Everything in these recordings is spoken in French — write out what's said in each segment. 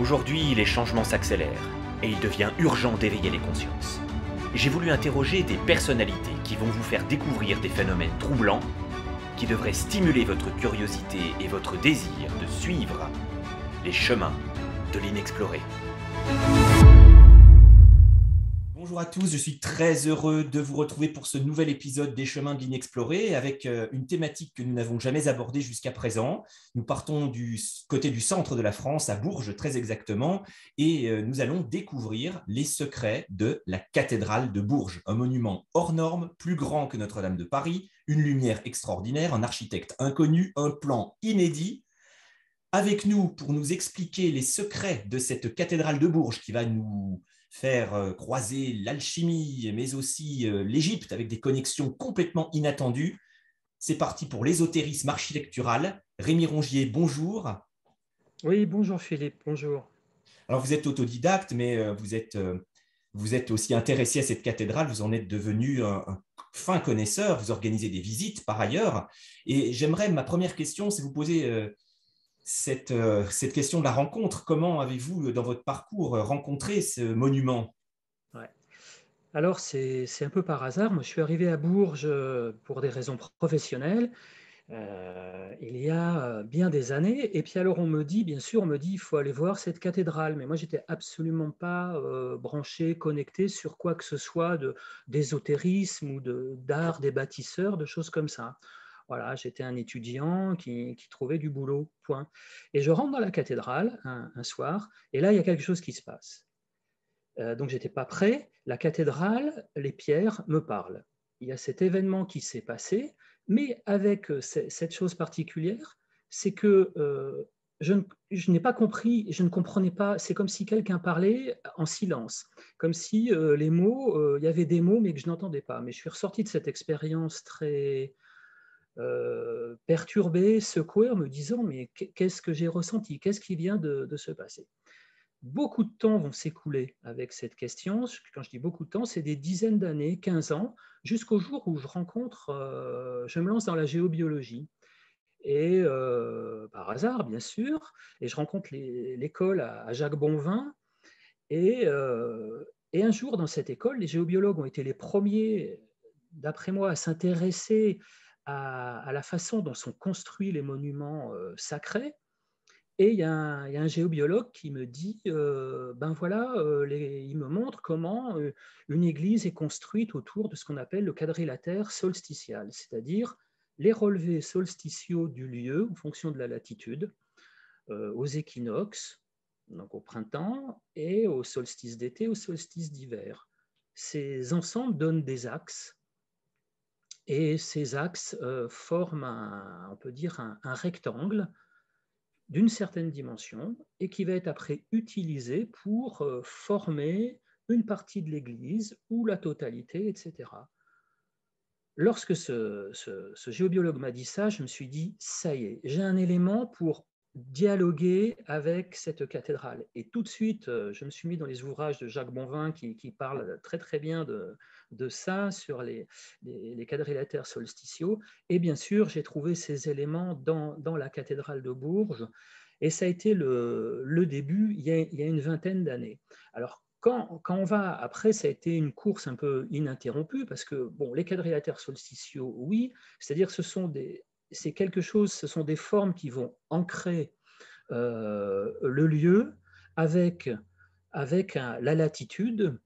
Aujourd'hui, les changements s'accélèrent et il devient urgent d'éveiller les consciences. J'ai voulu interroger des personnalités qui vont vous faire découvrir des phénomènes troublants qui devraient stimuler votre curiosité et votre désir de suivre les chemins de l'inexploré. Bonjour à tous, je suis très heureux de vous retrouver pour ce nouvel épisode des Chemins de l'Inexploré avec une thématique que nous n'avons jamais abordée jusqu'à présent. Nous partons du côté du centre de la France, à Bourges très exactement, et nous allons découvrir les secrets de la cathédrale de Bourges, un monument hors norme, plus grand que Notre-Dame de Paris, une lumière extraordinaire, un architecte inconnu, un plan inédit. Avec nous pour nous expliquer les secrets de cette cathédrale de Bourges qui va nous faire croiser l'alchimie, mais aussi l'Égypte avec des connexions complètement inattendues. C'est parti pour l'ésotérisme architectural. Rémi Rongier, bonjour. Oui, bonjour Philippe, bonjour. Alors vous êtes autodidacte, mais vous êtes aussi intéressé à cette cathédrale, vous en êtes devenu un fin connaisseur, vous organisez des visites par ailleurs. Et j'aimerais, ma première question, c'est vous poser cette question de la rencontre. Comment avez-vous, dans votre parcours, rencontré ce monument? Ouais. Alors, c'est un peu par hasard. Moi, je suis arrivé à Bourges pour des raisons professionnelles il y a bien des années. Et puis alors, on me dit, bien sûr, on me dit, il faut aller voir cette cathédrale. Mais moi, j'étais absolument pas branché, connecté sur quoi que ce soit d'ésotérisme ou d'art des bâtisseurs, de choses comme ça. Voilà, j'étais un étudiant qui trouvait du boulot, point. Et je rentre dans la cathédrale un soir, et là, il y a quelque chose qui se passe. Donc, je n'étais pas prêt. La cathédrale, les pierres me parlent. Il y a cet événement qui s'est passé, mais avec cette chose particulière, c'est que je n'ai pas compris, je ne comprenais pas. C'est comme si quelqu'un parlait en silence, comme si les mots, il y avait des mots, mais que je n'entendais pas. Mais je suis ressorti de cette expérience très perturbé, secoué, en me disant, mais qu'est-ce que j'ai ressenti? Qu'est-ce qui vient de se passer? Beaucoup de temps vont s'écouler avec cette question. Quand je dis beaucoup de temps, c'est des dizaines d'années, 15 ans, jusqu'au jour où je me lance dans la géobiologie. Et par hasard, bien sûr, et je rencontre l'école à Jacques Bonvin. Et, et un jour, dans cette école, les géobiologues ont été les premiers, d'après moi, à s'intéresser à la façon dont sont construits les monuments sacrés. Et il y a un géobiologue qui me dit, ben voilà, il me montre comment une église est construite autour de ce qu'on appelle le quadrilatère solstitial, c'est-à-dire les relevés solstitiaux du lieu en fonction de la latitude, aux équinoxes, donc au printemps, et au solstice d'été, au solstice d'hiver. Ces ensembles donnent des axes, et ces axes forment, on peut dire, un rectangle d'une certaine dimension et qui va être après utilisé pour former une partie de l'église ou la totalité, etc. Lorsque ce géobiologue m'a dit ça, je me suis dit, ça y est, j'ai un élément pour dialoguer avec cette cathédrale. Et tout de suite, je me suis mis dans les ouvrages de Jacques Bonvin qui parle très très bien de ça, sur les quadrilatères solstitiaux. Et bien sûr, j'ai trouvé ces éléments dans la cathédrale de Bourges. Et ça a été le début il y a une vingtaine d'années. Alors, quand on va, après, ça a été une course un peu ininterrompue, parce que, bon, les quadrilatères solstitiaux, oui, c'est-à-dire c'est quelque chose, ce sont des formes qui vont ancrer le lieu avec la latitude,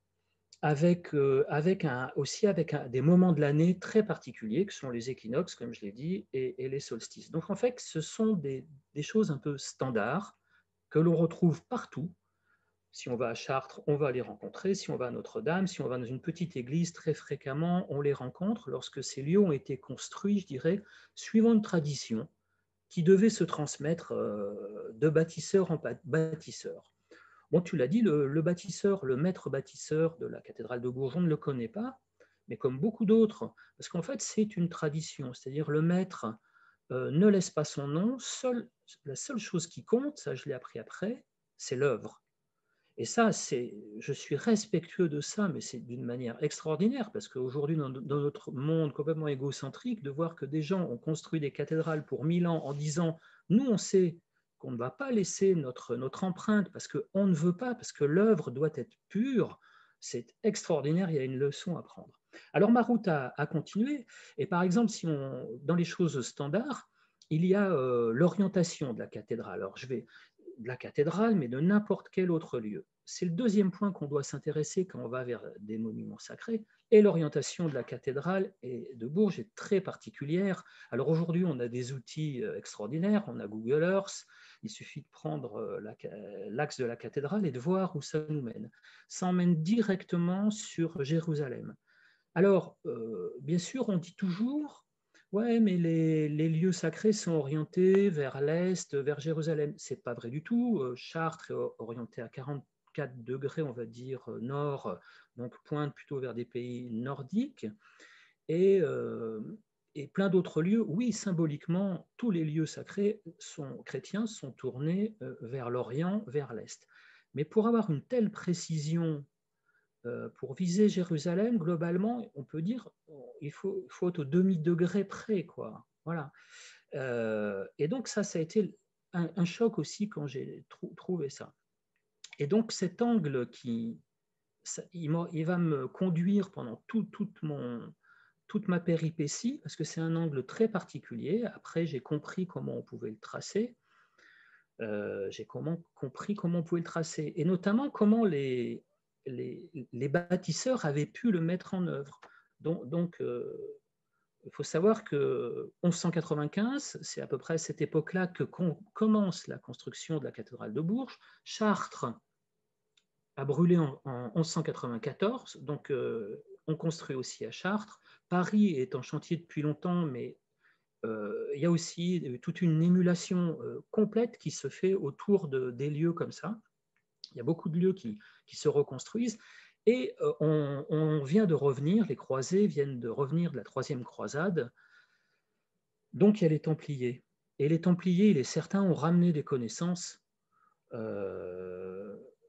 aussi avec des moments de l'année très particuliers, que sont les équinoxes, comme je l'ai dit, et les solstices. Donc, en fait, ce sont des choses un peu standards que l'on retrouve partout. Si on va à Chartres, on va les rencontrer. Si on va à Notre-Dame, si on va dans une petite église, très fréquemment, on les rencontre lorsque ces lieux ont été construits, je dirais, suivant une tradition qui devait se transmettre de bâtisseur en bâtisseur. Bon, tu l'as dit, le bâtisseur, le maître bâtisseur de la cathédrale de Bourges, on ne le connaît pas, mais comme beaucoup d'autres, parce qu'en fait, c'est une tradition, c'est-à-dire le maître ne laisse pas son nom, la seule chose qui compte, ça je l'ai appris après, c'est l'œuvre. Et ça, je suis respectueux de ça, mais c'est d'une manière extraordinaire, parce qu'aujourd'hui, dans notre monde complètement égocentrique, de voir que des gens ont construit des cathédrales pour 1000 ans en disant, nous, on sait qu'on ne va pas laisser notre empreinte parce qu'on ne veut pas, parce que l'œuvre doit être pure. C'est extraordinaire, il y a une leçon à prendre. Alors ma route a continué, et par exemple, dans les choses standards, il y a l'orientation de la cathédrale. Alors je vais de la cathédrale, mais de n'importe quel autre lieu. C'est le deuxième point qu'on doit s'intéresser quand on va vers des monuments sacrés. Et l'orientation de la cathédrale et de Bourges est très particulière. Alors aujourd'hui, on a des outils extraordinaires, on a Google Earth, il suffit de prendre l'axe de la cathédrale et de voir où ça nous mène. Ça emmène directement sur Jérusalem. Alors, bien sûr, on dit toujours, ouais, mais les lieux sacrés sont orientés vers l'Est, vers Jérusalem. Ce n'est pas vrai du tout. Chartres est orienté à 44 degrés, on va dire, nord, donc pointe plutôt vers des pays nordiques. Et plein d'autres lieux, oui, symboliquement, tous les lieux sacrés chrétiens sont tournés vers l'Orient, vers l'Est. Mais pour avoir une telle précision, pour viser Jérusalem, globalement, on peut dire il faut être au demi-degré près, quoi. Voilà. Et donc ça a été un choc aussi quand j'ai trouvé ça. Et donc cet angle il va me conduire pendant toute ma péripétie, parce que c'est un angle très particulier. Après, j'ai compris comment on pouvait le tracer. Compris comment on pouvait le tracer, et notamment comment les bâtisseurs avaient pu le mettre en œuvre. Donc il faut savoir que 1195, c'est à peu près à cette époque-là que commence la construction de la cathédrale de Bourges. Chartres a brûlé en 1194, donc on construit aussi à Chartres. Paris est en chantier depuis longtemps, mais il y a aussi toute une émulation complète qui se fait autour des lieux comme ça. Il y a beaucoup de lieux qui se reconstruisent. Et on vient de revenir, les croisés viennent de revenir de la troisième croisade. Donc il y a les Templiers. Et les Templiers, certains ont ramené des connaissances.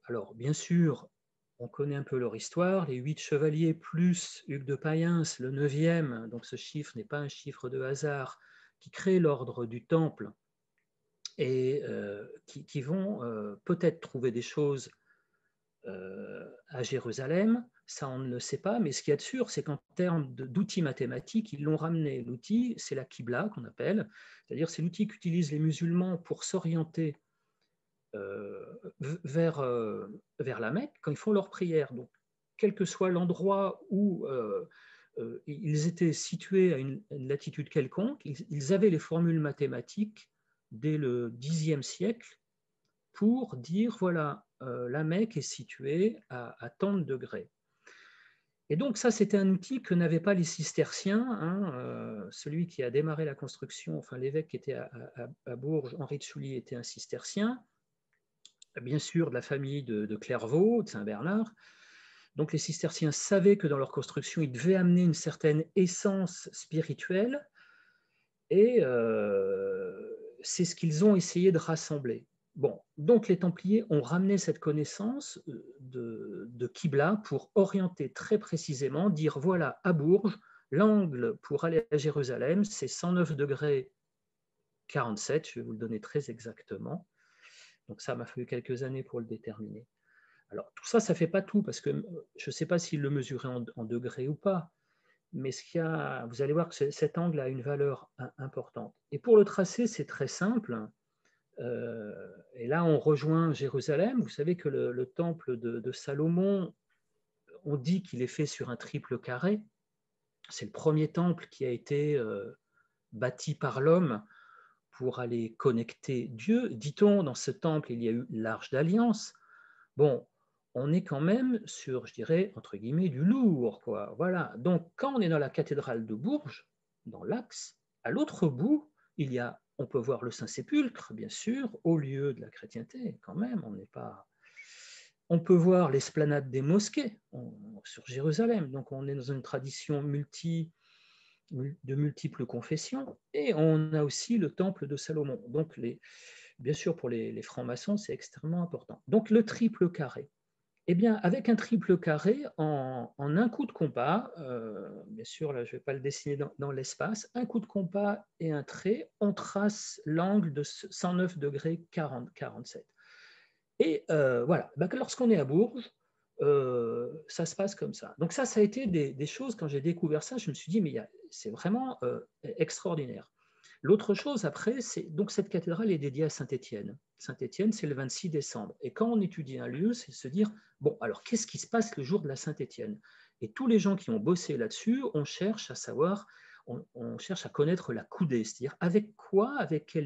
Alors bien sûr, on connaît un peu leur histoire. Les 8 chevaliers plus Hugues de Payens, le 9e, donc ce chiffre n'est pas un chiffre de hasard, qui crée l'ordre du Temple et qui vont peut-être trouver des choses à Jérusalem, ça on ne le sait pas, mais ce qu'il y a de sûr, c'est qu'en termes d'outils mathématiques, ils l'ont ramené. L'outil, c'est la Qibla qu'on appelle, c'est-à-dire c'est l'outil qu'utilisent les musulmans pour s'orienter vers la Mecque quand ils font leur prière. Donc, quel que soit l'endroit où ils étaient situés à une latitude quelconque, ils avaient les formules mathématiques dès le Xe siècle pour dire, voilà, la Mecque est située à tant de degrés. Et donc ça, c'était un outil que n'avaient pas les cisterciens. Celui qui a démarré la construction, enfin l'évêque qui était à Bourges, Henri de Sully, était un cistercien, bien sûr de la famille de Clairvaux, de Saint-Bernard. Donc les cisterciens savaient que dans leur construction, ils devaient amener une certaine essence spirituelle, et c'est ce qu'ils ont essayé de rassembler. Bon, donc les Templiers ont ramené cette connaissance de Qibla pour orienter très précisément, dire voilà, à Bourges, l'angle pour aller à Jérusalem, c'est 109 degrés 47, je vais vous le donner très exactement. Donc ça m'a fallu quelques années pour le déterminer. Alors tout ça, ça ne fait pas tout, parce que je ne sais pas s'il le mesurait en degrés ou pas, mais vous allez voir que cet angle a une valeur importante. Et pour le tracer, c'est très simple. Et là, on rejoint Jérusalem. Vous savez que le temple de Salomon, on dit qu'il est fait sur un triple carré. C'est le premier temple qui a été bâti par l'homme pour aller connecter Dieu. Dit-on, dans ce temple, il y a eu l'Arche d'Alliance. Bon, on est quand même sur, je dirais, entre guillemets, du lourd, quoi. Voilà. Donc, quand on est dans la cathédrale de Bourges, dans l'axe, à l'autre bout, on peut voir le Saint-Sépulcre, bien sûr, au lieu de la chrétienté, quand même. On peut voir l'esplanade des mosquées sur Jérusalem. Donc, on est dans une tradition de multiples confessions, et on a aussi le temple de Salomon. Donc, bien sûr, pour les francs-maçons, c'est extrêmement important. Donc, le triple carré. Eh bien, avec un triple carré, en un coup de compas, bien sûr, là, je ne vais pas le dessiner dans l'espace, un coup de compas et un trait, on trace l'angle de 109 degrés 47. Et voilà, ben, lorsqu'on est à Bourges, ça se passe comme ça. Donc ça a été des choses, quand j'ai découvert ça, je me suis dit, mais c'est vraiment extraordinaire. L'autre chose après, c'est donc cette cathédrale est dédiée à Saint-Étienne. Saint-Étienne, c'est le 26 décembre. Et quand on étudie un lieu, c'est se dire, bon, alors qu'est-ce qui se passe le jour de la Saint-Étienne? Et tous les gens qui ont bossé là-dessus, on cherche à savoir, on cherche à connaître la coudée, c'est-à-dire avec quoi, avec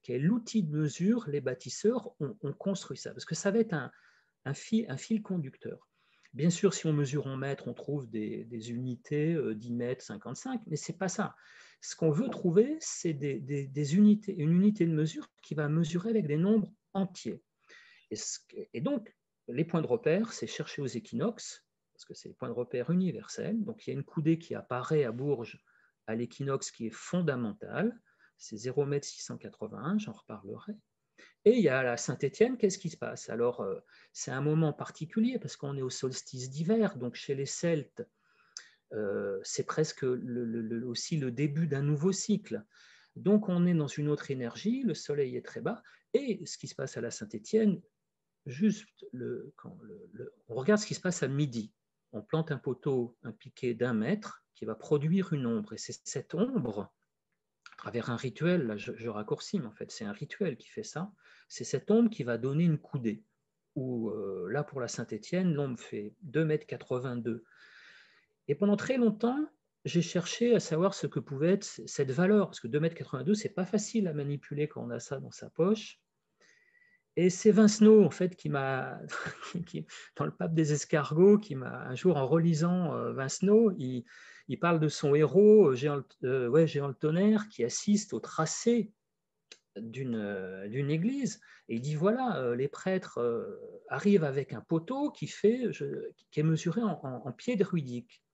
quel outil de mesure les bâtisseurs ont construit ça. Parce que ça va être un fil conducteur. Bien sûr, si on mesure en mètres, on trouve des unités, 10 mètres, 55, mais ce n'est pas ça. Ce qu'on veut trouver, c'est des unités, une unité de mesure qui va mesurer avec des nombres entiers. Et donc, les points de repère, c'est chercher aux équinoxes, parce que c'est les points de repère universels. Donc, il y a une coudée qui apparaît à Bourges à l'équinoxe qui est fondamentale, c'est 0,681 m, j'en reparlerai. Et il y a la Saint-Étienne, qu'est-ce qui se passe? Alors, c'est un moment particulier parce qu'on est au solstice d'hiver, donc chez les Celtes, c'est presque aussi le début d'un nouveau cycle. Donc, on est dans une autre énergie, le soleil est très bas, et ce qui se passe à la Saint-Étienne, juste on regarde ce qui se passe à midi. On plante un poteau, un piquet d'1 mètre qui va produire une ombre, et c'est cette ombre, à travers un rituel, là je raccourcis, mais en fait c'est un rituel qui fait ça, c'est cette ombre qui va donner une coudée, où là pour la Saint-Étienne, l'ombre fait 2,82 m. Et pendant très longtemps, j'ai cherché à savoir ce que pouvait être cette valeur, parce que 2,82 m, c'est pas facile à manipuler quand on a ça dans sa poche. Et c'est Vincenot, en fait, qui m'a, dans le Pape des escargots, qui m'a, un jour, en relisant Vincenot, il parle de son héros, Géant le Tonnerre, qui assiste au tracé d'une église. Et il dit, voilà, les prêtres arrivent avec un poteau qui est mesuré en pied druidique.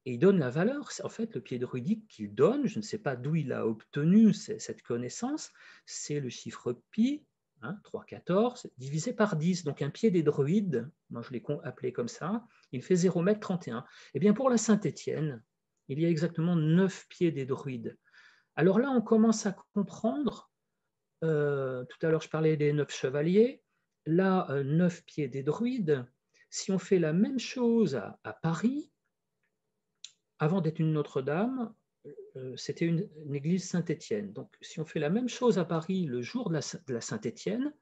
Et il donne la valeur, en fait, le pied druidique qu'il donne, je ne sais pas d'où il a obtenu cette connaissance, c'est le chiffre pi, 3,14, divisé par 10. Donc un pied des druides, moi je l'ai appelé comme ça, il fait 0,31 m. Et bien pour la Saint-Étienne, il y a exactement 9 pieds des druides. Alors là, on commence à comprendre, tout à l'heure je parlais des 9 chevaliers, là, 9 pieds des druides, si on fait la même chose à Paris, avant d'être une Notre-Dame, c'était une église Saint-Étienne. Donc, si on fait la même chose à Paris le jour de la Saint-Étienne,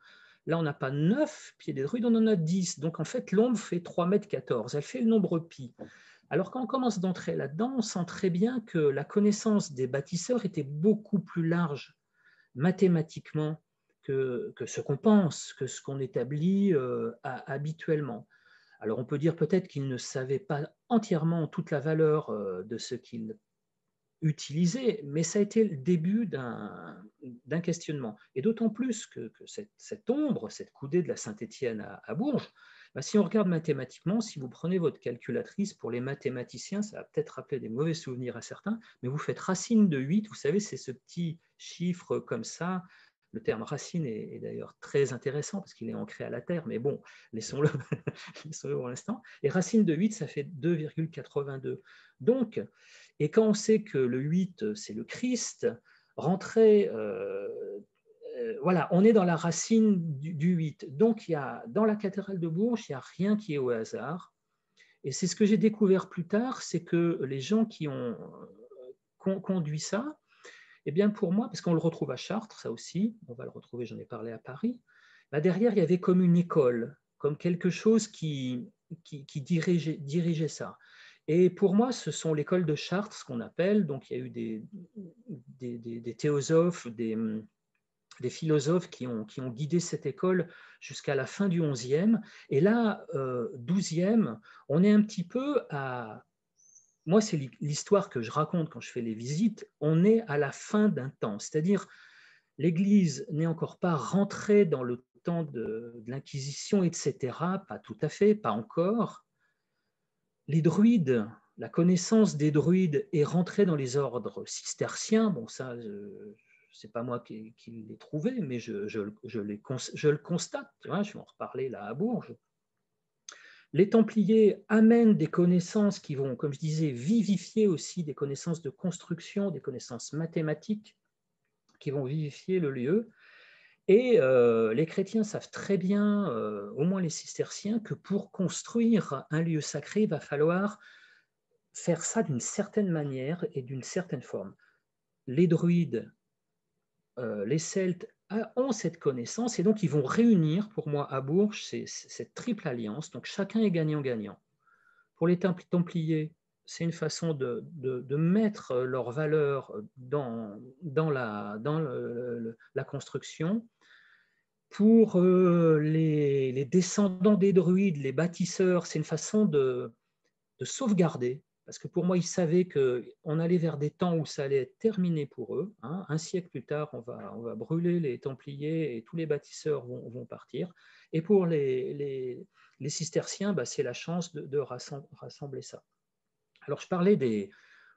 là, on n'a pas 9 pieds des druides, on en a 10. Donc, en fait, l'ombre fait 3,14 m. Elle fait le nombre pi. Alors, quand on commence d'entrer là-dedans, on sent très bien que la connaissance des bâtisseurs était beaucoup plus large mathématiquement que ce qu'on pense, que ce qu'on établit habituellement. Alors, on peut dire peut-être qu'ils ne savaient pas entièrement toute la valeur de ce qu'ils utilisaient, mais ça a été le début d'un questionnement. Et d'autant plus que cette ombre, cette coudée de la Saint-Étienne à Bourges, bah, si on regarde mathématiquement, si vous prenez votre calculatrice, pour les mathématiciens, ça va peut-être rappeler des mauvais souvenirs à certains, mais vous faites racine de 8, vous savez, c'est ce petit chiffre comme ça. Le terme racine est d'ailleurs très intéressant parce qu'il est ancré à la Terre, mais bon, laissons-le pour l'instant. Et racine de 8, ça fait 2,82. Donc, et quand on sait que le 8, c'est le Christ, rentrer, voilà, on est dans la racine du 8. Donc, dans la cathédrale de Bourges, il n'y a rien qui est au hasard. Et c'est ce que j'ai découvert plus tard, c'est que les gens qui ont conduit ça, eh bien pour moi, parce qu'on le retrouve à Chartres, ça aussi, on va le retrouver, j'en ai parlé à Paris, bah derrière, il y avait comme une école, comme quelque chose qui dirigeait ça. Et pour moi, ce sont l'école de Chartres, ce qu'on appelle, donc il y a eu des théosophes, des philosophes qui ont guidé cette école jusqu'à la fin du XIe. Et là, XIIe, on est un petit peu à... Moi, c'est l'histoire que je raconte quand je fais les visites. On est à la fin d'un temps, c'est-à-dire l'Église n'est encore pas rentrée dans le temps de l'Inquisition, etc. Pas tout à fait, pas encore. Les druides, la connaissance des druides est rentrée dans les ordres cisterciens. Bon, ça, c'est pas moi qui l'ai trouvé, mais je le constate. Tu vois, je vais en reparler là à Bourges. Les Templiers amènent des connaissances qui vont, comme je disais, vivifier aussi des connaissances de construction, des connaissances mathématiques qui vont vivifier le lieu. Et les chrétiens savent très bien, au moins les cisterciens, que pour construire un lieu sacré, il va falloir faire ça d'une certaine manière et d'une certaine forme. Les druides, les Celtes ont cette connaissance et donc ils vont réunir, pour moi, à Bourges, cette triple alliance. Donc chacun est gagnant-gagnant. Pour les Templiers, c'est une façon de mettre leurs valeurs dans la construction. Pour les descendants des druides, les bâtisseurs, c'est une façon de sauvegarder. Parce que pour moi, ils savaient qu'on allait vers des temps où ça allait être terminé pour eux. Hein. Un siècle plus tard, on va brûler les Templiers et tous les bâtisseurs vont partir. Et pour les cisterciens, bah, c'est la chance de rassembler ça. Alors,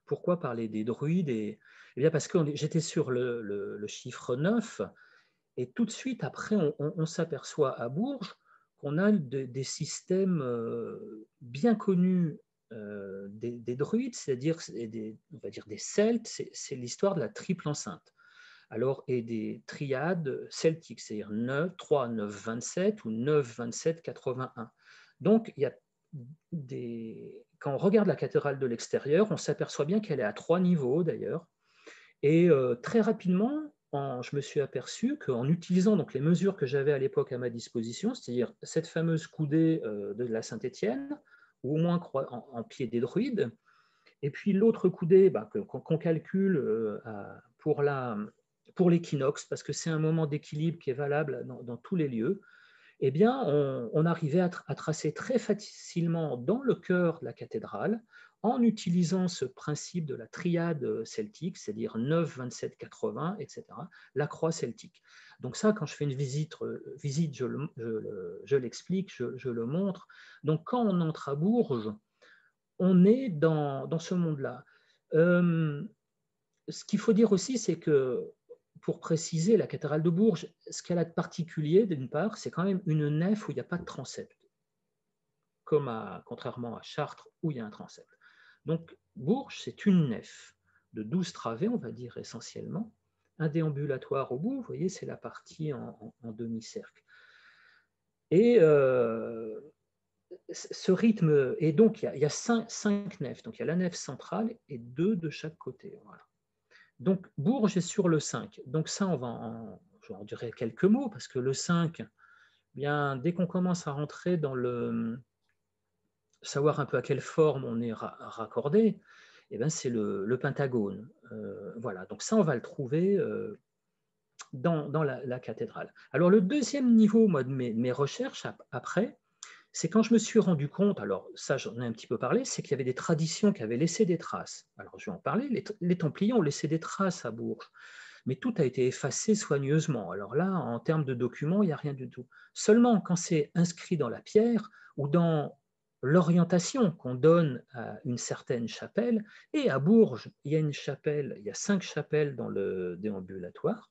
pourquoi parler des druides Eh bien, parce que j'étais sur le chiffre 9, et tout de suite, après, on s'aperçoit à Bourges qu'on a des systèmes bien connus des druides, c'est-à-dire on va dire des Celtes, c'est l'histoire de la triple enceinte. Alors, et des triades celtiques, c'est-à-dire 9, 3, 9, 27 ou 9, 27, 81. Donc, il y a quand on regarde la cathédrale de l'extérieur, on s'aperçoit bien qu'elle est à 3 niveaux d'ailleurs. Et très rapidement, je me suis aperçu qu'en utilisant donc les mesures que j'avais à l'époque à ma disposition, c'est-à-dire cette fameuse coudée de la Saint-Étienne, ou au moins en pied des druides, et puis l'autre coudée qu'on calcule pour l'équinoxe, parce que c'est un moment d'équilibre qui est valable dans tous les lieux, eh bien, on arrivait à tracer très facilement dans le cœur de la cathédrale, en utilisant ce principe de la triade celtique, c'est-à-dire 9, 27, 80, etc., la croix celtique. Donc ça, quand je fais une visite, je l'explique, je le montre. Donc quand on entre à Bourges, on est dans ce monde-là. Ce qu'il faut dire aussi, c'est que, pour préciser, la cathédrale de Bourges, ce qu'elle a de particulier, d'une part, c'est quand même une nef où il n'y a pas de transept, contrairement à Chartres où il y a un transept. Donc Bourges, c'est une nef de 12 travées, on va dire essentiellement, un déambulatoire au bout, vous voyez, c'est la partie en demi-cercle. Et ce rythme, et donc il y a cinq nefs, donc il y a la nef centrale et 2 de chaque côté. Voilà. Donc Bourges est sur le 5. Donc ça, je vais en dire quelques mots, parce que le 5, bien, dès qu'on commence à rentrer dans savoir un peu à quelle forme on est raccordé, eh bien, c'est le pentagone. Voilà, donc ça, on va le trouver dans la cathédrale. Alors le deuxième niveau, moi, de mes recherches après, c'est quand je me suis rendu compte, alors ça j'en ai un petit peu parlé, c'est qu'il y avait des traditions qui avaient laissé des traces. Alors je vais en parler, les Templiers ont laissé des traces à Bourges, mais tout a été effacé soigneusement. Alors là, en termes de documents, il n'y a rien du tout. Seulement quand c'est inscrit dans la pierre ou dans l'orientation qu'on donne à une certaine chapelle, et à Bourges, il y a une chapelle, il y a 5 chapelles dans le déambulatoire,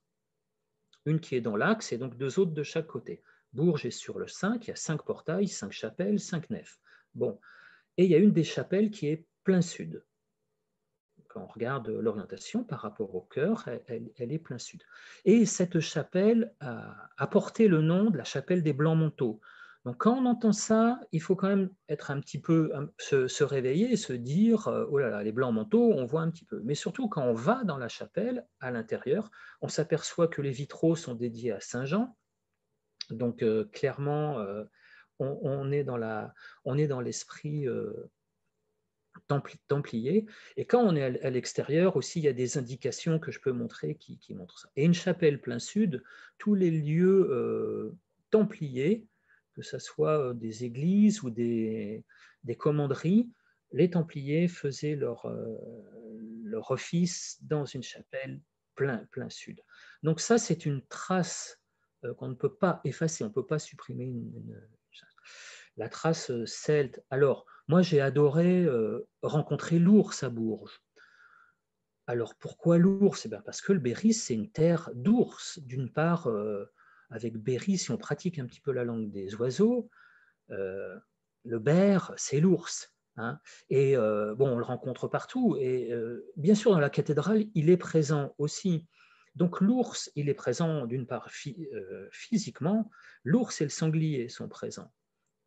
une qui est dans l'axe et donc 2 autres de chaque côté. Bourges est sur le 5, il y a 5 portails, 5 chapelles, 5 nefs. Bon. Et il y a une des chapelles qui est plein sud. Quand on regarde l'orientation par rapport au chœur, elle est plein sud. Et cette chapelle a porté le nom de la chapelle des Blancs-Manteaux. Donc quand on entend ça, il faut quand même être un petit peu, se réveiller et se dire, oh là là, les Blancs-Manteaux, on voit un petit peu. Mais surtout quand on va dans la chapelle, à l'intérieur, on s'aperçoit que les vitraux sont dédiés à Saint-Jean. Donc clairement, on est dans l'esprit templier. Et quand on est à l'extérieur aussi, il y a des indications que je peux montrer qui montrent ça. Et une chapelle plein sud, tous les lieux templiers, que ce soit des églises ou des commanderies, les Templiers faisaient leur office dans une chapelle plein sud. Donc ça, c'est une trace qu'on ne peut pas effacer, on ne peut pas supprimer la trace celte. Alors, moi, j'ai adoré rencontrer l'ours à Bourges. Alors, pourquoi l'ours? Parce que le Berry, c'est une terre d'ours. D'une part, avec Berry, si on pratique un petit peu la langue des oiseaux, le bear, c'est l'ours. Hein. Et bon, on le rencontre partout. Et bien sûr, dans la cathédrale, il est présent aussi. Donc l'ours, il est présent d'une part physiquement. L'ours et le sanglier sont présents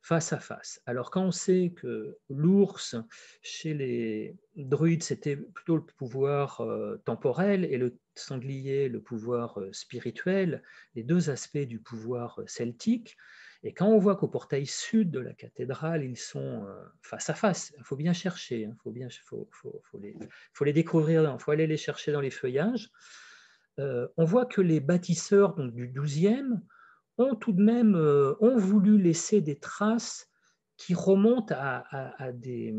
face à face. Alors quand on sait que l'ours, chez les druides, c'était plutôt le pouvoir temporel et le sanglier, le pouvoir spirituel, les deux aspects du pouvoir celtique, et quand on voit qu'au portail sud de la cathédrale, ils sont face à face, il faut bien chercher, il faut les découvrir, il faut aller les chercher dans les feuillages, on voit que les bâtisseurs donc, du XIIe ont tout de même ont voulu laisser des traces qui remontent à des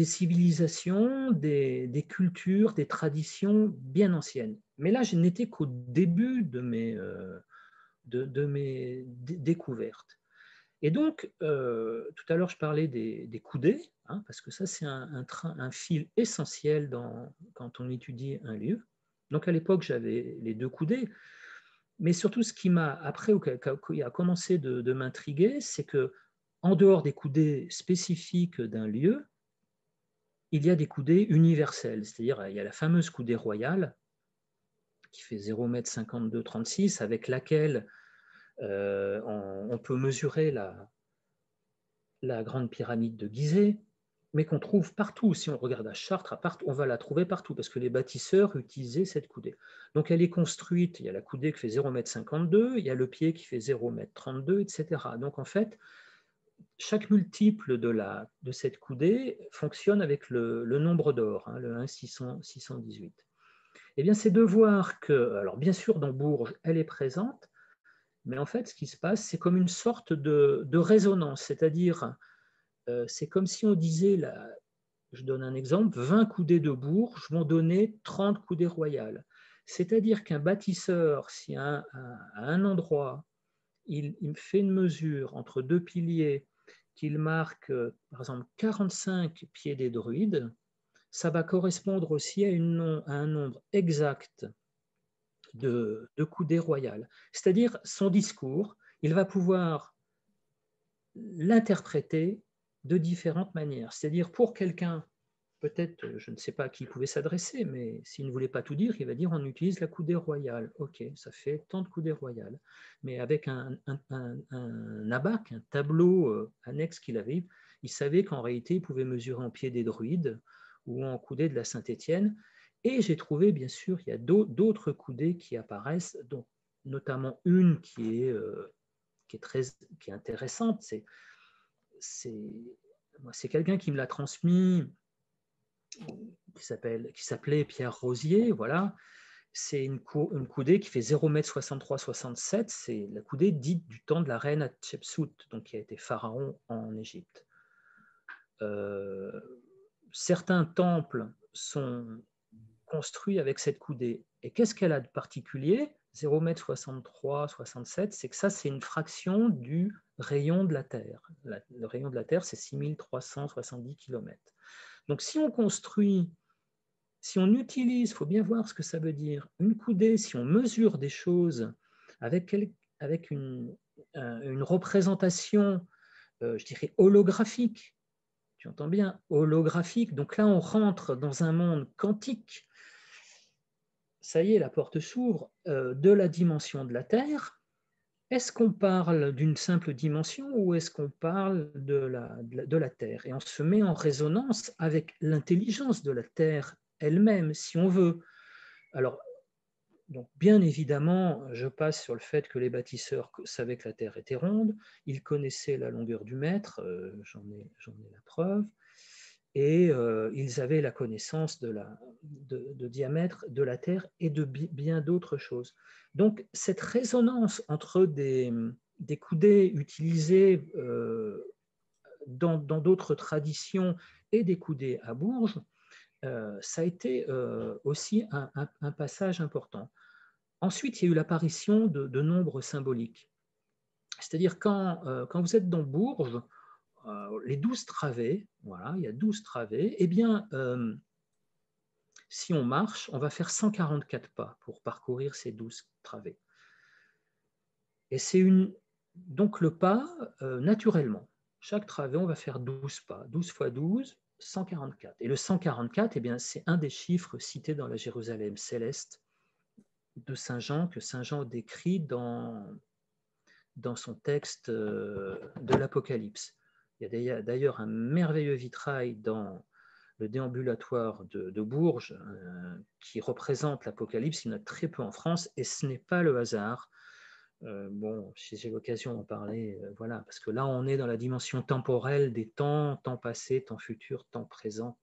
civilisations, des cultures, des traditions bien anciennes. Mais là, je n'étais qu'au début de mes découvertes. Et donc, tout à l'heure, je parlais des coudées, hein, parce que ça, c'est un fil essentiel quand on étudie un lieu. Donc, à l'époque, j'avais les deux coudées. Mais surtout, ce qui m'a après qui a commencé de m'intriguer, c'est que en dehors des coudées spécifiques d'un lieu, il y a des coudées universelles. C'est-à-dire, il y a la fameuse coudée royale qui fait 0,5236 m, avec laquelle on peut mesurer la grande pyramide de Gizeh, mais qu'on trouve partout. Si on regarde à Chartres, on va la trouver partout, parce que les bâtisseurs utilisaient cette coudée. Donc elle est construite, il y a la coudée qui fait 0,52 m, il y a le pied qui fait 0,32 m, etc. Donc en fait, chaque multiple de cette coudée fonctionne avec le nombre d'or, hein, le 1 618. Eh bien, c'est de voir que, alors bien sûr, dans Bourges, elle est présente, mais en fait, ce qui se passe, c'est comme une sorte de résonance, c'est-à-dire, c'est comme si on disait, je donne un exemple, 20 coudées de Bourges vont donner 30 coudées royales. C'est-à-dire qu'un bâtisseur, si à un endroit, il fait une mesure entre deux piliers, qu'il marque, par exemple, 45 pieds des druides, ça va correspondre aussi à un nombre exact de coudées royales. C'est-à-dire, son discours, il va pouvoir l'interpréter de différentes manières. C'est-à-dire, pour quelqu'un, peut-être, je ne sais pas à qui il pouvait s'adresser, mais s'il ne voulait pas tout dire, il va dire on utilise la coudée royale. Ok, ça fait tant de coudées royales. Mais avec un abaque, un tableau annexe qu'il avait, il savait qu'en réalité, il pouvait mesurer en pied des druides ou en coudée de la Saint-Étienne. Et j'ai trouvé, bien sûr, il y a d'autres coudées qui apparaissent, dont notamment une qui est intéressante. C'est quelqu'un qui me l'a transmis, qui s'appelait Pierre Rosier, voilà. C'est une coudée qui fait 0,63 m, c'est la coudée dite du temps de la reine Hatshepsut, donc qui a été pharaon en Égypte. Certains temples sont construits avec cette coudée. Et qu'est-ce qu'elle a de particulier? 0,63 m, c'est que ça, c'est une fraction du rayon de la Terre. Le rayon de la Terre, c'est 6370 km. Donc, si on utilise, il faut bien voir ce que ça veut dire, une coudée, si on mesure des choses avec une représentation, je dirais, holographique, tu entends bien, holographique, donc là, on rentre dans un monde quantique. Ça y est, la porte s'ouvre de la dimension de la Terre. Est-ce qu'on parle d'une simple dimension ou est-ce qu'on parle de la Terre? Et on se met en résonance avec l'intelligence de la Terre elle-même, si on veut. Alors, donc bien évidemment, je passe sur le fait que les bâtisseurs savaient que la Terre était ronde, ils connaissaient la longueur du mètre, j'en ai la preuve, et ils avaient la connaissance de diamètre de la Terre et de bien d'autres choses. Donc cette résonance entre des coudées utilisées dans d'autres traditions et des coudées à Bourges, ça a été aussi un passage important. Ensuite, il y a eu l'apparition de nombres symboliques. C'est-à-dire quand vous êtes dans Bourges, les 12 travées, voilà, il y a 12 travées, eh bien, si on marche, on va faire 144 pas pour parcourir ces 12 travées. Et c'est donc le pas naturellement. Chaque travée, on va faire 12 pas. 12 fois 12, 144. Et le 144, eh bien, c'est un des chiffres cités dans la Jérusalem céleste de Saint Jean, que Saint Jean décrit dans son texte de l'Apocalypse. Il y a d'ailleurs un merveilleux vitrail dans le déambulatoire de Bourges qui représente l'Apocalypse. Il y en a très peu en France et ce n'est pas le hasard. Bon, si j'ai l'occasion d'en parler, voilà, parce que là, on est dans la dimension temporelle des temps, temps passé, temps futur, temps présent,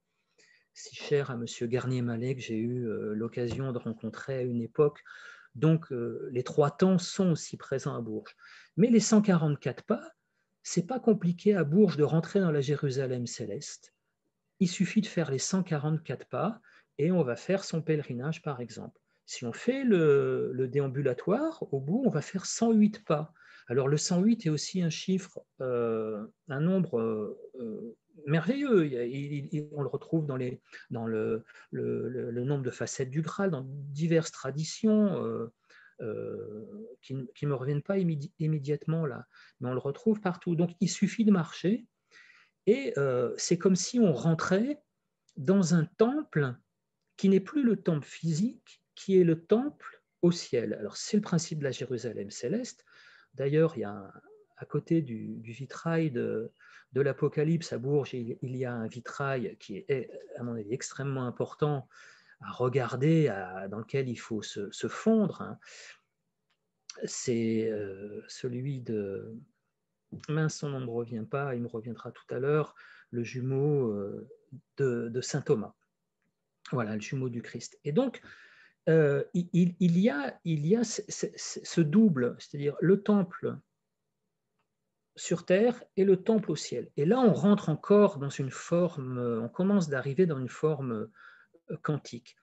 si cher à Monsieur Garnier-Mallet, que j'ai eu l'occasion de rencontrer à une époque. Donc, les trois temps sont aussi présents à Bourges. Mais les 144 pas, c'est pas compliqué à Bourges de rentrer dans la Jérusalem céleste. Il suffit de faire les 144 pas et on va faire son pèlerinage, par exemple. Si on fait le déambulatoire, au bout, on va faire 108 pas. Alors, le 108 est aussi un chiffre, un nombre merveilleux. On le retrouve dans le nombre de facettes du Graal, dans diverses traditions qui ne me reviennent pas immédiatement là, mais on le retrouve partout. Donc, il suffit de marcher et c'est comme si on rentrait dans un temple qui n'est plus le temple physique, qui est le temple au ciel. Alors, c'est le principe de la Jérusalem céleste. D'ailleurs, il y a à côté du vitrail de l'Apocalypse à Bourges, il y a un vitrail qui est, à mon avis, extrêmement important à regarder, dans lequel il faut se fondre. Hein. C'est celui de... Mince, son nom ne me revient pas, il me reviendra tout à l'heure, le jumeau de saint Thomas. Voilà, le jumeau du Christ. Et donc, il y a ce double, c'est-à-dire le temple sur terre et le temple au ciel. Et là, on rentre encore dans une forme, on commence d'arriver dans une forme quantique.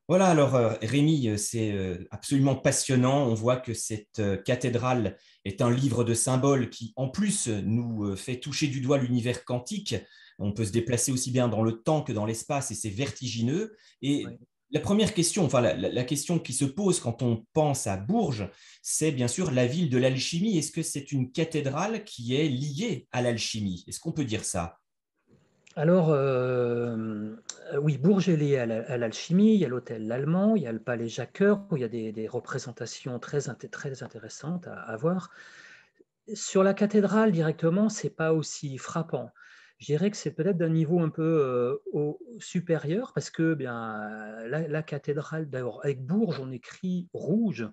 Voilà, alors Rémi, c'est absolument passionnant. On voit que cette cathédrale est un livre de symboles qui, en plus, nous fait toucher du doigt l'univers quantique. On peut se déplacer aussi bien dans le temps que dans l'espace et c'est vertigineux. Et Ouais. la première question, enfin la question qui se pose quand on pense à Bourges, c'est bien sûr la ville de l'alchimie. Est-ce que c'est une cathédrale qui est liée à l'alchimie? Est-ce qu'on peut dire ça? Alors, oui, Bourges est lié à l'alchimie, il y a l'hôtel L'Allemand, il y a le palais Jacques-Cœur, où il y a des représentations très intéressantes à voir. Sur la cathédrale directement, c'est pas aussi frappant. Je dirais que c'est peut-être d'un niveau un peu supérieur, parce que bien, la cathédrale, d'abord, avec Bourges, on écrit rouge,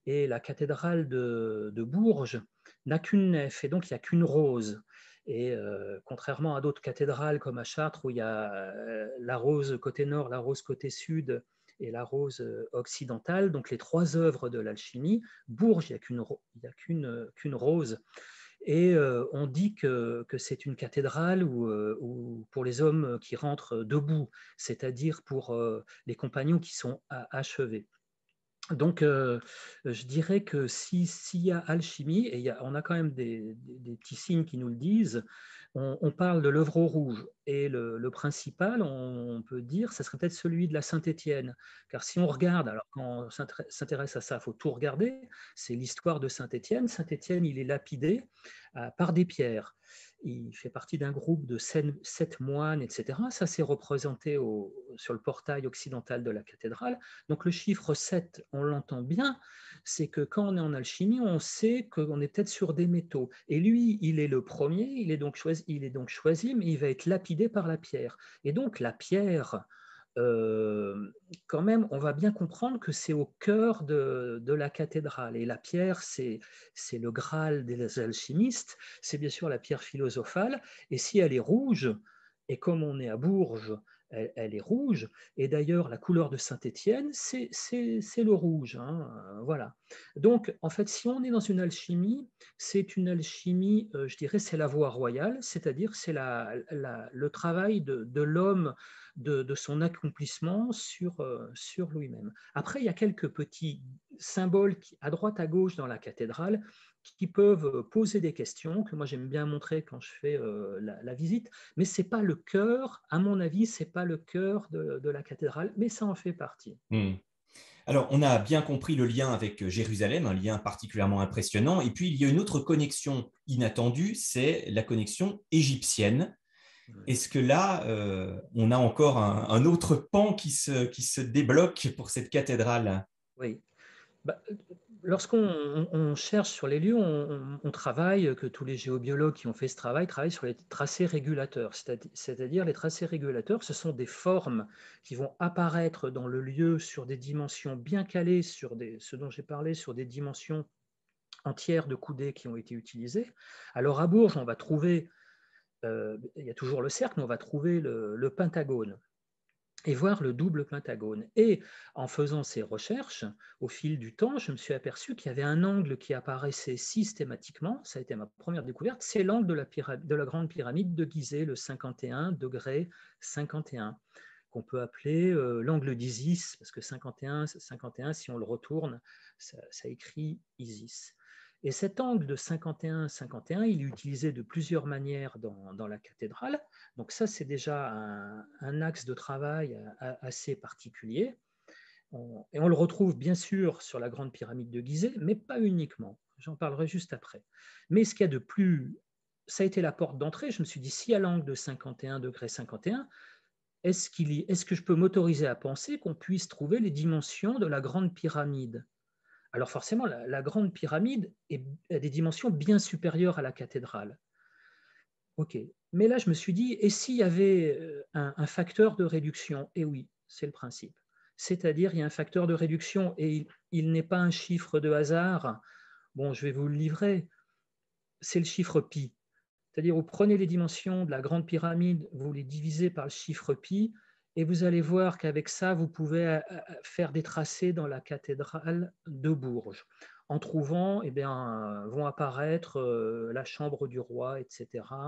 et la cathédrale de Bourges n'a qu'une nef, et donc il n'y a qu'une rose. Et contrairement à d'autres cathédrales comme à Chartres, où il y a la rose côté nord, la rose côté sud et la rose occidentale, donc les trois œuvres de l'alchimie, Bourges, il n'y a qu'une rose. Et on dit que c'est une cathédrale où pour les hommes qui rentrent debout, c'est-à-dire pour les compagnons qui sont achevés. Donc, je dirais que s'il y a alchimie, et on a quand même des petits signes qui nous le disent, on parle de l'œuvre au rouge. Et le principal, on peut dire, ça serait peut-être celui de la Saint-Étienne. Car si on regarde, alors quand on s'intéresse à ça, il faut tout regarder, c'est l'histoire de Saint-Étienne. Saint-Étienne, il est lapidé par des pierres. Il fait partie d'un groupe de 7 moines, etc. Ça, c'est représenté sur le portail occidental de la cathédrale. Donc le chiffre 7, on l'entend bien, c'est que quand on est en alchimie, on sait qu'on est peut-être sur des métaux. Et lui, il est le premier, il est donc choisi, mais il va être lapidé par la pierre. Et donc la pierre, quand même, on va bien comprendre que c'est au cœur de la cathédrale. Et la pierre, c'est le Graal des alchimistes, c'est bien sûr la pierre philosophale. Et si elle est rouge, et comme on est à Bourges, elle est rouge. Et d'ailleurs, la couleur de Saint-Étienne, c'est le rouge. Hein, voilà. Donc, en fait, si on est dans une alchimie, c'est une alchimie, je dirais, c'est la voie royale, c'est-à-dire c'est le travail de l'homme, de son accomplissement sur lui-même. Après, il y a quelques petits symboles à droite, à gauche dans la cathédrale qui peuvent poser des questions, que moi j'aime bien montrer quand je fais la visite, mais ce n'est pas le cœur, à mon avis, ce n'est pas le cœur de la cathédrale, mais ça en fait partie. Hmm. Alors, on a bien compris le lien avec Jérusalem, un lien particulièrement impressionnant. Et puis, il y a une autre connexion inattendue, c'est la connexion égyptienne. Est-ce que là, on a encore un autre pan qui se débloque pour cette cathédrale? Oui. Bah, lorsqu'on cherche sur les lieux, on travaille, que tous les géobiologues qui ont fait ce travail travaillent sur les tracés régulateurs. C'est-à-dire les tracés régulateurs, ce sont des formes qui vont apparaître dans le lieu sur des dimensions bien calées, ce dont j'ai parlé, sur des dimensions entières de coudées qui ont été utilisées. Alors à Bourges, on va trouver, il y a toujours le cercle, mais on va trouver le pentagone et voir le double pentagone. Et en faisant ces recherches, au fil du temps, je me suis aperçu qu'il y avait un angle qui apparaissait systématiquement, ça a été ma première découverte, c'est l'angle de la grande pyramide de Gizeh, le 51 degré 51, qu'on peut appeler l'angle d'Isis, parce que 51, si on le retourne, ça écrit Isis. Et cet angle de 51-51, il est utilisé de plusieurs manières dans la cathédrale. Donc ça, c'est déjà un axe de travail assez particulier. Et on le retrouve bien sûr sur la grande pyramide de Gizeh, mais pas uniquement. J'en parlerai juste après. Mais ce qu'il y a de plus... Ça a été la porte d'entrée. Je me suis dit, si à l'angle de 51 degré 51, est-ce que je peux m'autoriser à penser qu'on puisse trouver les dimensions de la grande pyramide? Alors forcément, la grande pyramide a des dimensions bien supérieures à la cathédrale. Ok, mais là je me suis dit, et s'il y avait un facteur de réduction? Et oui, c'est le principe. C'est-à-dire, il y a un facteur de réduction et il n'est pas un chiffre de hasard. Bon, je vais vous le livrer. C'est le chiffre pi. C'est-à-dire, vous prenez les dimensions de la grande pyramide, vous les divisez par le chiffre pi, et vous allez voir qu'avec ça, vous pouvez faire des tracés dans la cathédrale de Bourges. En trouvant, eh bien, vont apparaître la chambre du roi, etc.,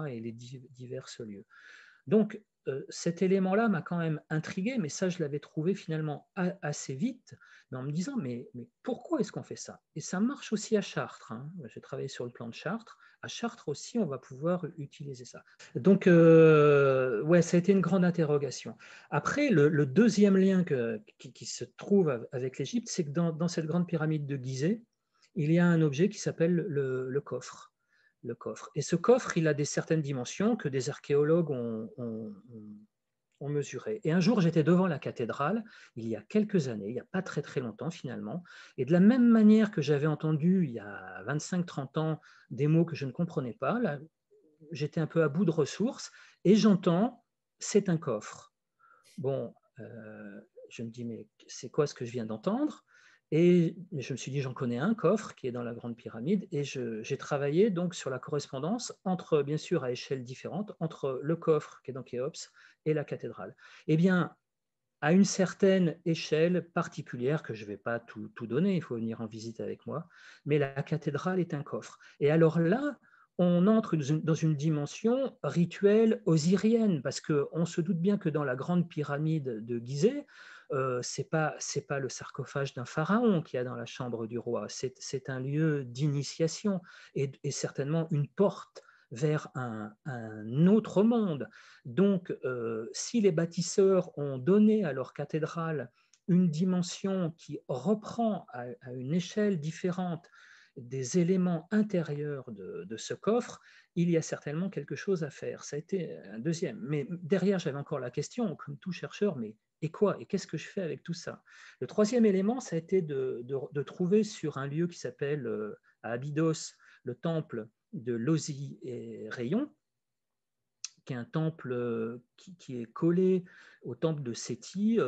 et les divers lieux. Donc, cet élément-là m'a quand même intrigué, mais ça, je l'avais trouvé finalement assez vite, mais en me disant, mais pourquoi est-ce qu'on fait ça? Et ça marche aussi à Chartres. Hein. J'ai travaillé sur le plan de Chartres. À Chartres aussi, on va pouvoir utiliser ça. Donc, ouais, ça a été une grande interrogation. Après, le deuxième lien qui se trouve avec l'Égypte, c'est que dans cette grande pyramide de Gizeh, il y a un objet qui s'appelle le coffre. Le coffre. Et ce coffre, il a certaines dimensions que des archéologues ont mesurées. Et un jour, j'étais devant la cathédrale, il y a quelques années, il n'y a pas très très longtemps finalement, et de la même manière que j'avais entendu il y a 25-30 ans des mots que je ne comprenais pas, là, j'étais un peu à bout de ressources, et j'entends, c'est un coffre. Bon, je me dis, mais c'est quoi ce que je viens d'entendre? Et je me suis dit, j'en connais un coffre qui est dans la Grande Pyramide, et j'ai travaillé donc sur la correspondance entre, bien sûr, à échelles différentes, entre le coffre qui est dans Khéops et la cathédrale. Eh bien, à une certaine échelle particulière, que je ne vais pas tout donner, il faut venir en visite avec moi, mais la cathédrale est un coffre. Et alors là, on entre dans une dimension rituelle osirienne, parce qu'on se doute bien que dans la grande pyramide de Gizeh, c'est pas le sarcophage d'un pharaon qu'il y a dans la chambre du roi, c'est un lieu d'initiation et certainement une porte vers un autre monde. Donc, si les bâtisseurs ont donné à leur cathédrale une dimension qui reprend à une échelle différente des éléments intérieurs de ce coffre, il y a certainement quelque chose à faire. Ça a été un deuxième. Mais derrière, j'avais encore la question, comme tout chercheur, mais et quoi? Et qu'est-ce que je fais avec tout ça? Le troisième élément, ça a été de trouver sur un lieu qui s'appelle à Abydos, le temple de Lozi et Rayon, qui est un temple qui est collé au temple de Séti,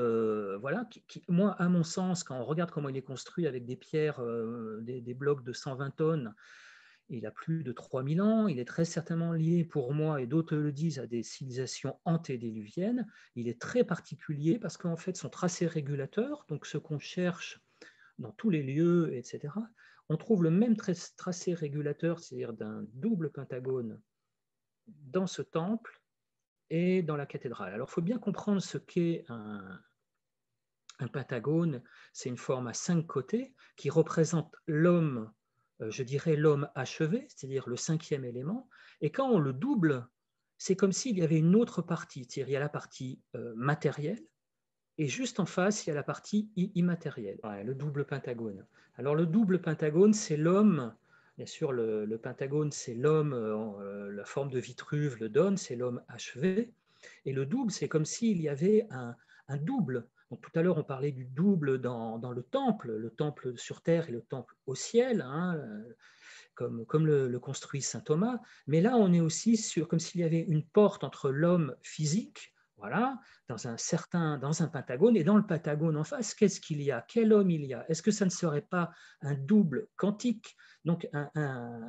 voilà, moi, à mon sens, quand on regarde comment il est construit avec des pierres, des blocs de 120 tonnes, il a plus de 3000 ans, il est très certainement lié pour moi, et d'autres le disent, à des civilisations antédiluviennes. Il est très particulier parce qu'en fait, son tracé régulateur, donc ce qu'on cherche dans tous les lieux, etc., on trouve le même tracé régulateur, c'est-à-dire d'un double pentagone dans ce temple et dans la cathédrale. Alors, il faut bien comprendre ce qu'est un pentagone. C'est une forme à 5 côtés qui représente l'homme, je dirais l'homme achevé, c'est-à-dire le 5e élément. Et quand on le double, c'est comme s'il y avait une autre partie, c'est-à-dire il y a la partie matérielle, Et juste en face, il y a la partie immatérielle, le double pentagone. Alors le double pentagone, c'est l'homme. Bien sûr, le pentagone, c'est l'homme, la forme de Vitruve le donne, c'est l'homme achevé. Et le double, c'est comme s'il y avait un double. Donc, tout à l'heure, on parlait du double dans le temple sur terre et le temple au ciel, hein, comme le construit saint Thomas. Mais là, on est aussi comme s'il y avait une porte entre l'homme physique, voilà, dans un pentagone, et dans le pentagone en face, qu'est-ce qu'il y a? Quel homme il y a? Est-ce que ça ne serait pas un double quantique? Donc,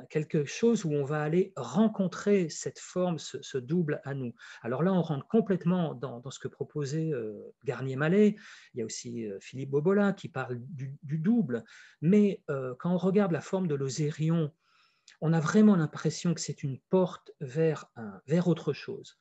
quelque chose où on va aller rencontrer cette forme, ce double à nous. Alors là, on rentre complètement dans ce que proposait Garnier-Mallet. Il y a aussi Philippe Bobola qui parle du double. Mais quand on regarde la forme de l'osérion, on a vraiment l'impression que c'est une porte vers autre chose.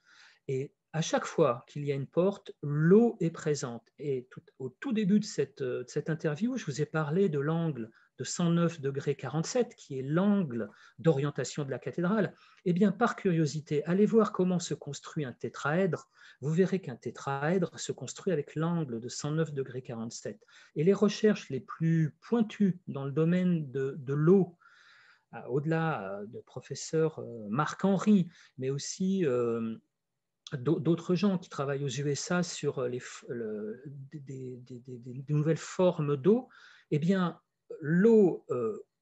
Et à chaque fois qu'il y a une porte, l'eau est présente. Et au tout début de cette interview, je vous ai parlé de l'angle de 109 degrés 47, qui est l'angle d'orientation de la cathédrale. Eh bien, par curiosité, allez voir comment se construit un tétraèdre. Vous verrez qu'un tétraèdre se construit avec l'angle de 109 degrés 47. Et les recherches les plus pointues dans le domaine de l'eau, au-delà de professeur Marc-Henri, mais aussi d'autres gens qui travaillent aux USA sur des nouvelles formes d'eau, eh bien, l'eau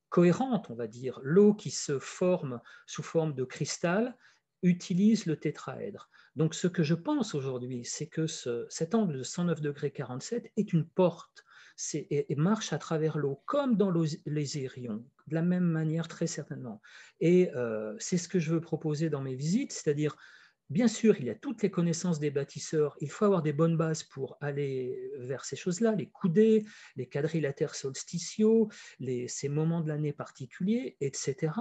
cohérente, on va dire, l'eau qui se forme sous forme de cristal, utilise le tétraèdre. Donc, ce que je pense aujourd'hui, c'est que cet angle de 109 degrés 47 est une porte et marche à travers l'eau, comme dans les érions, de la même manière, très certainement. Et c'est ce que je veux proposer dans mes visites, c'est-à-dire, bien sûr, il y a toutes les connaissances des bâtisseurs. Il faut avoir des bonnes bases pour aller vers ces choses-là, les coudées, les quadrilatères solsticiaux, ces moments de l'année particuliers, etc.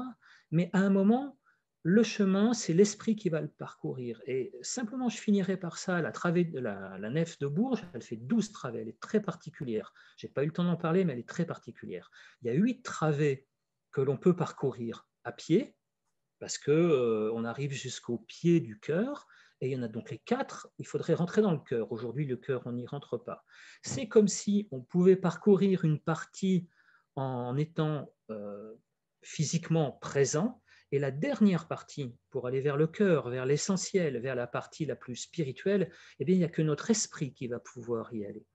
Mais à un moment, le chemin, c'est l'esprit qui va le parcourir. Et simplement, je finirai par ça. La nef de Bourges, elle fait 12 travées. Elle est très particulière. Je n'ai pas eu le temps d'en parler, mais elle est très particulière. Il y a 8 travées que l'on peut parcourir à pied, parce qu'on arrive jusqu'au pied du chœur, et il y en a donc les 4, il faudrait rentrer dans le chœur. Aujourd'hui, le chœur, on n'y rentre pas. C'est comme si on pouvait parcourir une partie en étant physiquement présent, et la dernière partie, pour aller vers le cœur, vers l'essentiel, vers la partie la plus spirituelle, eh bien, il n'y a que notre esprit qui va pouvoir y aller.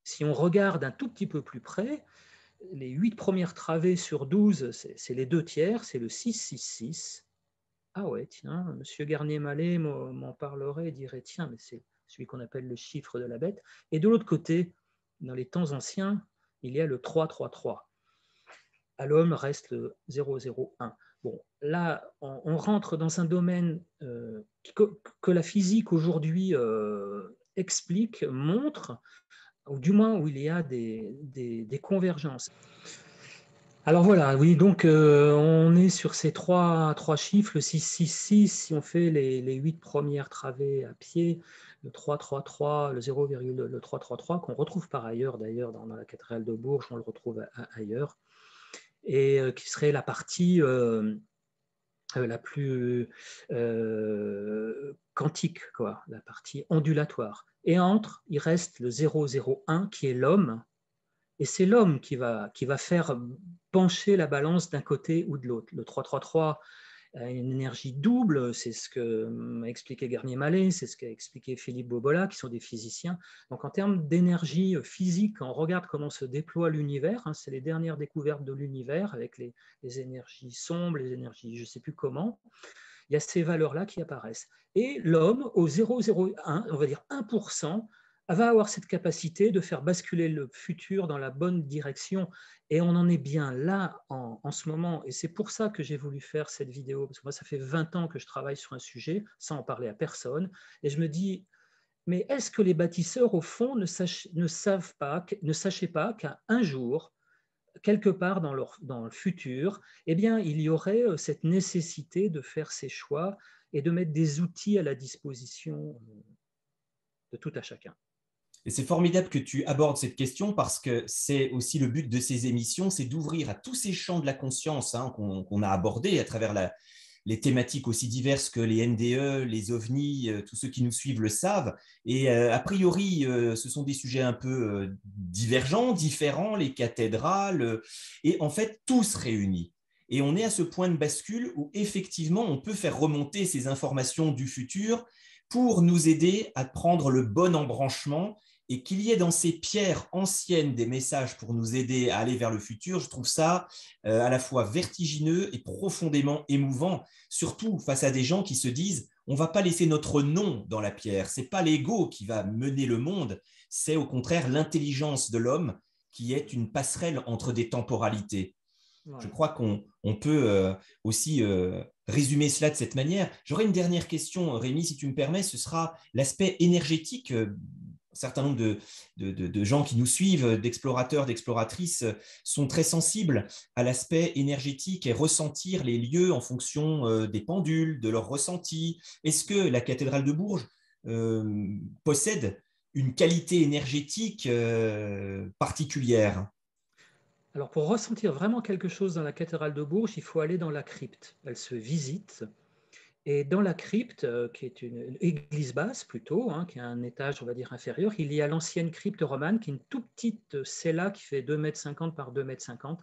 Si on regarde un tout petit peu plus près, les 8 premières travées sur 12, c'est les 2 tiers, c'est le 6-6-6. Ah ouais, tiens, M. Garnier-Mallet m'en parlerait et dirait, tiens, mais c'est celui qu'on appelle le chiffre de la bête. Et de l'autre côté, dans les temps anciens, il y a le 3-3-3. À l'homme reste le 0-0-1. Bon, là, on rentre dans un domaine que la physique aujourd'hui explique, montre, ou du moins où il y a des convergences. Alors voilà, oui, donc on est sur ces trois chiffres, le 6-6-6, si on fait les 8 premières travées à pied, le 3-3-3, le 0,333, qu'on retrouve par ailleurs d'ailleurs dans la cathédrale de Bourges, on le retrouve ailleurs, et qui serait la partie la plus quantique, quoi, la partie ondulatoire. Et entre, il reste le 0,01 qui est l'homme, et c'est l'homme qui va faire pencher la balance d'un côté ou de l'autre. Le 3-3-3 a une énergie double, c'est ce que m'a expliqué Garnier-Mallet, c'est ce qu'a expliqué Philippe Bobola, qui sont des physiciens. Donc en termes d'énergie physique, on regarde comment se déploie l'univers, hein, c'est les dernières découvertes de l'univers avec les énergies sombres, les énergies je ne sais plus comment. Il y a ces valeurs-là qui apparaissent. Et l'homme, au 0,01, on va dire 1%, va avoir cette capacité de faire basculer le futur dans la bonne direction. Et on en est bien là en ce moment. Et c'est pour ça que j'ai voulu faire cette vidéo. Parce que moi, ça fait 20 ans que je travaille sur un sujet, sans en parler à personne. Et je me dis, mais est-ce que les bâtisseurs, au fond, ne sachaient pas qu'un jour, quelque part dans le futur, eh bien, il y aurait cette nécessité de faire ces choix et de mettre des outils à la disposition de tout à chacun. Et c'est formidable que tu abordes cette question parce que c'est aussi le but de ces émissions, c'est d'ouvrir à tous ces champs de la conscience, hein, qu'on a abordés à travers les thématiques aussi diverses que les NDE, les ovnis, tous ceux qui nous suivent le savent. Et a priori, ce sont des sujets un peu divergents, différents, les cathédrales, et en fait, tous réunis. Et on est à ce point de bascule où effectivement, on peut faire remonter ces informations du futur pour nous aider à prendre le bon embranchement et qu'il y ait dans ces pierres anciennes des messages pour nous aider à aller vers le futur, je trouve ça à la fois vertigineux et profondément émouvant, surtout face à des gens qui se disent on ne va pas laisser notre nom dans la pierre, ce n'est pas l'ego qui va mener le monde, c'est au contraire l'intelligence de l'homme qui est une passerelle entre des temporalités. Je Ouais. crois qu'on peut aussi résumer cela de cette manière. J'aurais une dernière question, Rémi, si tu me permets, ce sera l'aspect énergétique. Un certain nombre de gens qui nous suivent, d'explorateurs, d'exploratrices, sont très sensibles à l'aspect énergétique et ressentir les lieux en fonction des pendules, de leurs ressentis. Est-ce que la cathédrale de Bourges possède une qualité énergétique particulière? Alors, pour ressentir vraiment quelque chose dans la cathédrale de Bourges, il faut aller dans la crypte. Elle se visite. Et dans la crypte, qui est une église basse plutôt, hein, qui a un étage, on va dire, inférieur, il y a l'ancienne crypte romane, qui est une toute petite cella qui fait 2,50 m par 2,50 m.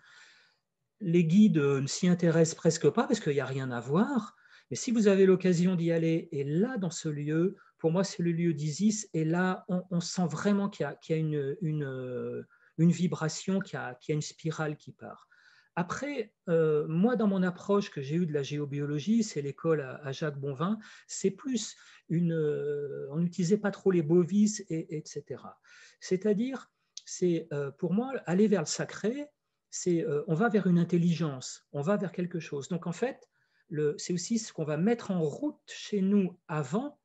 Les guides ne s'y intéressent presque pas parce qu'il n'y a rien à voir. Mais si vous avez l'occasion d'y aller, et là, dans ce lieu, pour moi, c'est le lieu d'Isis, et là, on sent vraiment qu'il y a une vibration, qu'il y a une spirale qui part. Après, moi, dans mon approche que j'ai eue de la géobiologie, c'est l'école à Jacques Bonvin, c'est plus on n'utilisait pas trop les bovis, etc. C'est-à-dire, c'est pour moi, aller vers le sacré, c'est on va vers une intelligence, on va vers quelque chose. Donc en fait, c'est aussi ce qu'on va mettre en route chez nous avant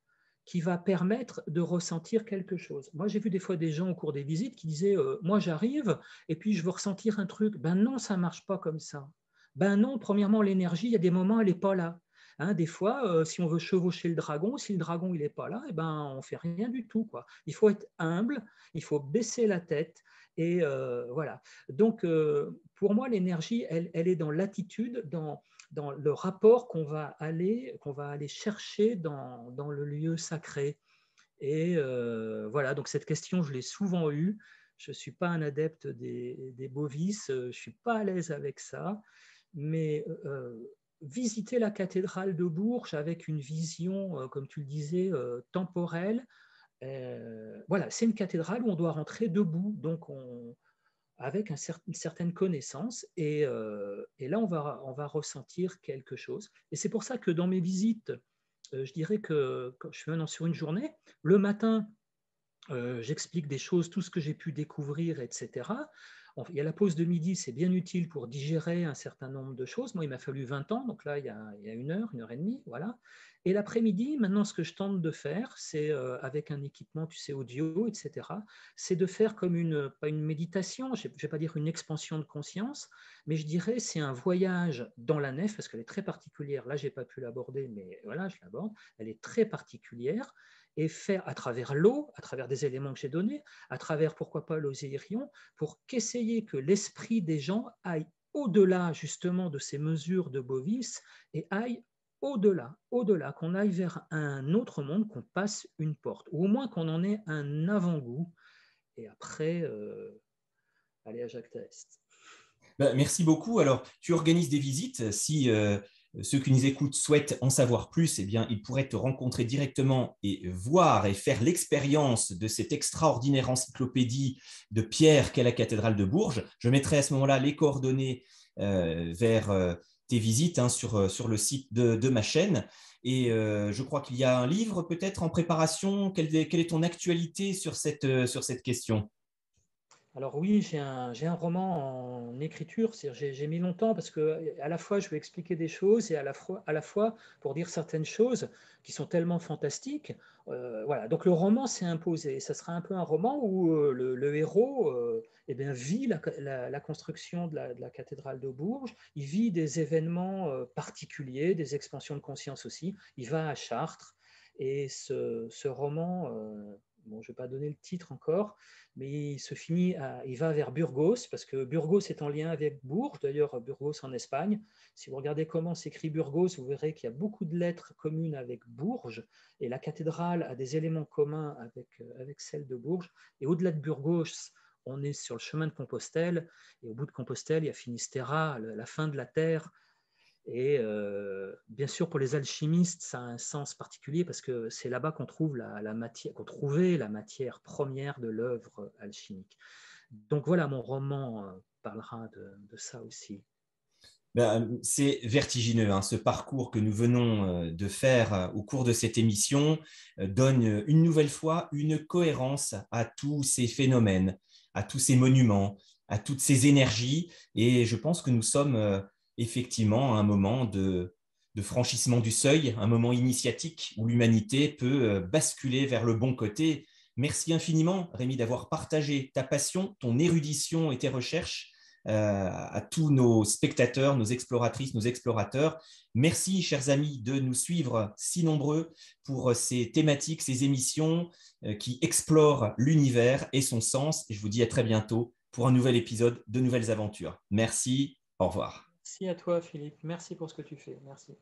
qui va permettre de ressentir quelque chose. Moi, j'ai vu des fois des gens au cours des visites qui disaient moi, j'arrive et puis je veux ressentir un truc. Ben non, ça ne marche pas comme ça. Ben non, premièrement, l'énergie, il y a des moments, elle n'est pas là. Hein, des fois, si on veut chevaucher le dragon, si le dragon il n'est pas là, eh ben, on ne fait rien du tout, quoi. Il faut être humble, il faut baisser la tête. Et voilà. Donc, pour moi, l'énergie, elle est dans l'attitude, dans le rapport qu'on va aller chercher dans le lieu sacré. Et voilà, donc cette question, je l'ai souvent eue. Je ne suis pas un adepte des bovis, je ne suis pas à l'aise avec ça, mais visiter la cathédrale de Bourges avec une vision, comme tu le disais, temporelle, voilà, c'est une cathédrale où on doit rentrer debout, donc avec une certaine connaissance, et là, on va ressentir quelque chose. Et c'est pour ça que dans mes visites, je dirais que quand je suis maintenant sur une journée, le matin, j'explique des choses, tout ce que j'ai pu découvrir, etc. Il y a la pause de midi, c'est bien utile pour digérer un certain nombre de choses. Moi, il m'a fallu 20 ans, donc là, il y a une heure et demie, voilà. Et l'après-midi, maintenant, ce que je tente de faire, c'est avec un équipement, tu sais, audio, etc., c'est de faire comme pas une méditation, je ne vais pas dire une expansion de conscience, mais je dirais c'est un voyage dans la nef, parce qu'elle est très particulière. Là, je n'ai pas pu l'aborder, mais voilà, je l'aborde. Elle est très particulière et faire à travers l'eau, à travers des éléments que j'ai donnés, à travers, pourquoi pas, l'osirion, pour qu'essayer que l'esprit des gens aille au-delà justement de ces mesures de bovis et aille au-delà, qu'on aille vers un autre monde, qu'on passe une porte, ou au moins qu'on en ait un avant-goût, et après, aller à Jacques Test. Ben, merci beaucoup. Alors, tu organises des visites. Si ceux qui nous écoutent souhaitent en savoir plus, eh bien, ils pourraient te rencontrer directement et voir et faire l'expérience de cette extraordinaire encyclopédie de Pierre qu'est la cathédrale de Bourges. Je mettrai à ce moment-là les coordonnées vers tes visites hein, sur le site de ma chaîne. Et je crois qu'il y a un livre peut-être en préparation. Quelle est ton actualité sur cette question? Alors oui, j'ai un roman en écriture, j'ai mis longtemps parce que à la fois je vais expliquer des choses et à la fois pour dire certaines choses qui sont tellement fantastiques. Voilà, donc le roman s'est imposé. Ça sera un peu un roman où le héros eh bien, vit la construction de la cathédrale de Bourges, il vit des événements particuliers, des expansions de conscience aussi. Il va à Chartres et ce roman bon, je ne vais pas donner le titre encore, mais il va vers Burgos, parce que Burgos est en lien avec Bourges, d'ailleurs Burgos en Espagne. Si vous regardez comment s'écrit Burgos, vous verrez qu'il y a beaucoup de lettres communes avec Bourges, et la cathédrale a des éléments communs avec celle de Bourges. Et au-delà de Burgos, on est sur le chemin de Compostelle, et au bout de Compostelle, il y a Finistère, la fin de la terre. Et bien sûr, pour les alchimistes, ça a un sens particulier parce que c'est là-bas qu'on trouve qu'on trouvait la matière première de l'œuvre alchimique. Donc voilà, mon roman parlera de ça aussi. Ben, c'est vertigineux, hein, ce parcours que nous venons de faire au cours de cette émission donne une nouvelle fois une cohérence à tous ces phénomènes, à tous ces monuments, à toutes ces énergies. Et je pense que nous sommes effectivement à un moment de franchissement du seuil, un moment initiatique où l'humanité peut basculer vers le bon côté. Merci infiniment, Rémi, d'avoir partagé ta passion, ton érudition et tes recherches à tous nos spectateurs, nos exploratrices, nos explorateurs. Merci, chers amis, de nous suivre si nombreux pour ces thématiques, ces émissions qui explorent l'univers et son sens. Et je vous dis à très bientôt pour un nouvel épisode de Nouvelles Aventures. Merci, au revoir. Merci à toi, Philippe. Merci pour ce que tu fais. Merci.